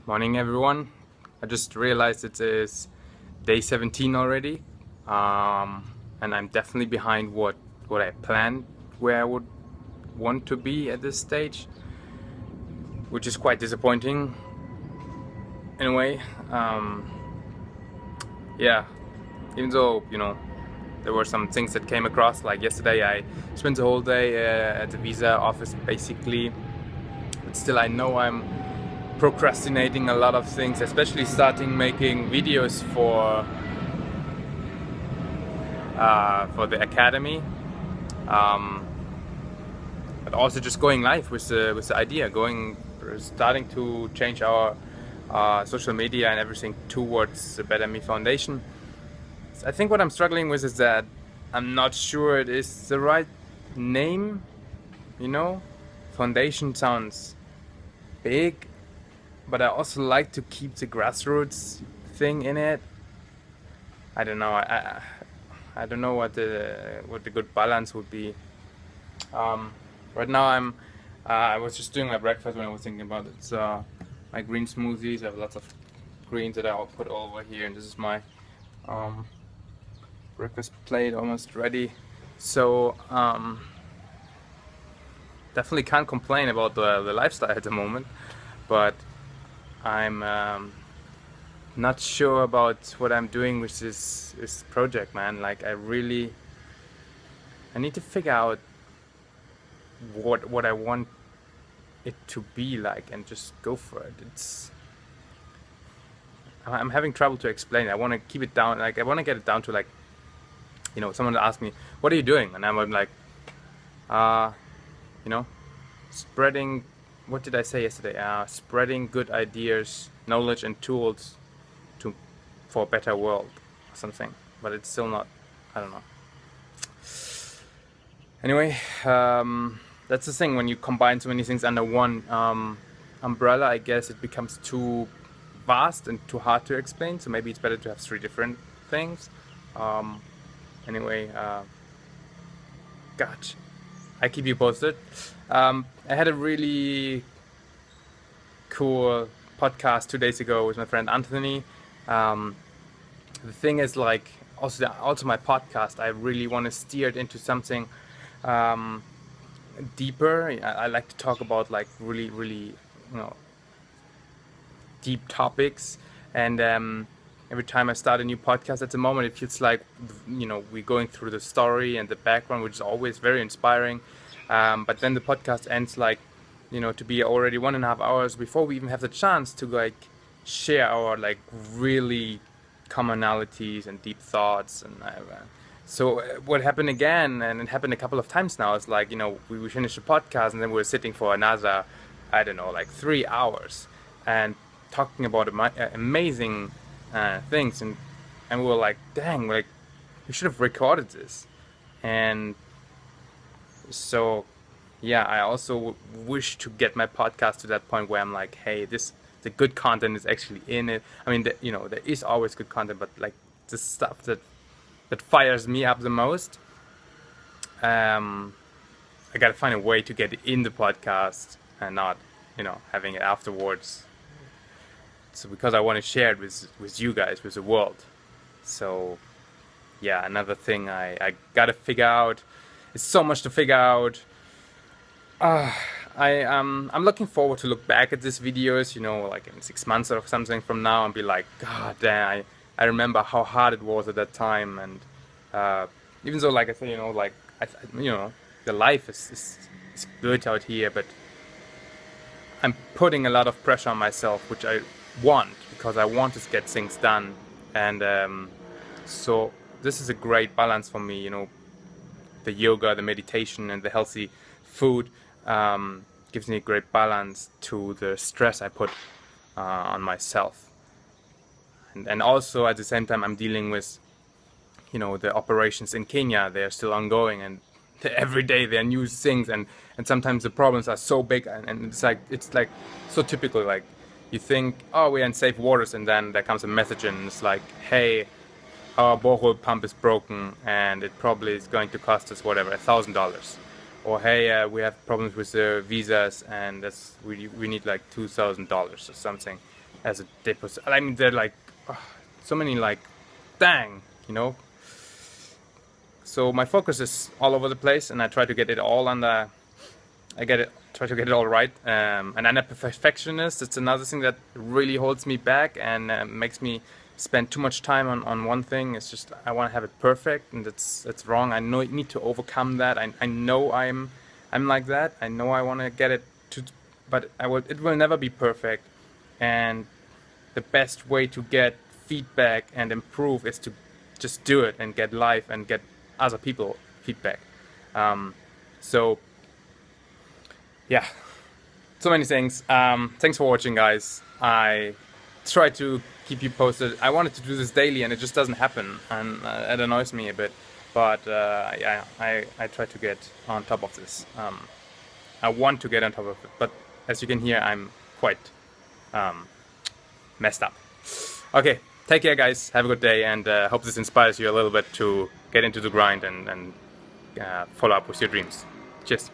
Morning everyone. I just realized it is day 17 already, and I'm definitely behind what I planned where I would want to be at this stage, which is quite disappointing in a way. Yeah, even though there were some things that came across, like yesterday I spent the whole day at the visa office basically, but still I know I'm procrastinating a lot of things, especially starting making videos for the academy, but also just going live with the idea, starting to change our social media and everything towards the Better Me Foundation. I think what I'm struggling with is that I'm not sure it is the right name. Foundation sounds big, but I also like to keep the grassroots thing in it. I don't know. I don't know what the good balance would be. Right now I was just doing my breakfast when I was thinking about it. So my green smoothies. I have lots of greens that I'll put over here, and this is my breakfast plate almost ready. So definitely can't complain about the lifestyle at the moment, but I'm not sure about what I'm doing with this project, man. Like I need to figure out what I want it to be like and just go for it. I'm having trouble to explain it. I want to keep it down. Like I want to get it down to, like, someone asked me, "What are you doing?" And I'm like, uh, you know, spreading. What did I say yesterday? Spreading good ideas, knowledge, and tools for a better world, or something. But it's still not. I don't know. Anyway, that's the thing. When you combine so many things under one umbrella, I guess it becomes too vast and too hard to explain. So maybe it's better to have three different things. Anyway, gotcha. I keep you posted. I had a really cool podcast 2 days ago with my friend Anthony. The thing is, like, also my podcast, I really want to steer it into something deeper. I like to talk about, like, really deep topics, and every time I start a new podcast at the moment, it feels like we're going through the story and the background, which is always very inspiring, but then the podcast ends, like, to be already 1.5 hours before we even have the chance to, like, share our, like, really commonalities and deep thoughts. And so what happened again, and it happened a couple of times now, is like, we finished the podcast and then we're sitting for another, I don't know, like 3 hours and talking about amazing things, and we were like, dang, like, we should have recorded this. And so yeah, I also wish to get my podcast to that point where I'm like, hey, the good content is actually in it. I mean, there is always good content, but, like, the stuff that fires me up the most, I gotta find a way to get it in the podcast and not, having it afterwards. So because I want to share it with you guys, with the world. So yeah, another thing I gotta figure out. It's so much to figure out. I'm looking forward to look back at these videos, like in 6 months or something from now, and be like, God damn, I remember how hard it was at that time. And even though, like I say, like the life is good out here, but I'm putting a lot of pressure on myself, which I want, because I want to get things done. And so this is a great balance for me, the yoga, the meditation, and the healthy food gives me a great balance to the stress I put on myself. And also at the same time, I'm dealing with, the operations in Kenya. They're still ongoing, and every day there are new things, and sometimes the problems are so big, and it's like so typical. Like, you think, oh, we're in safe waters, and then there comes a message, and it's like, hey, our borehole pump is broken, and it probably is going to cost us whatever, $1,000. Or, hey, we have problems with the visas, and we need like $2,000 or something. as a deposit. I mean, they're like so many, like, dang, you know. So my focus is all over the place, and I try to get it all under. Try to get it all right. And I'm a perfectionist. It's another thing that really holds me back and makes me spend too much time on one thing. It's just I want to have it perfect, and it's wrong. I know I need to overcome that. I know I'm like that. I know I want to get it to, but it will never be perfect. And the best way to get feedback and improve is to just do it and get live and get other people feedback. So yeah, so many things. Thanks for watching, guys. I try to keep you posted. I wanted to do this daily and it just doesn't happen, and it annoys me a bit, but yeah, I try to get on top of this. I want to get on top of it, but as you can hear, I'm quite messed up. Okay, take care, guys. Have a good day, and hope this inspires you a little bit to get into the grind and follow up with your dreams. Cheers.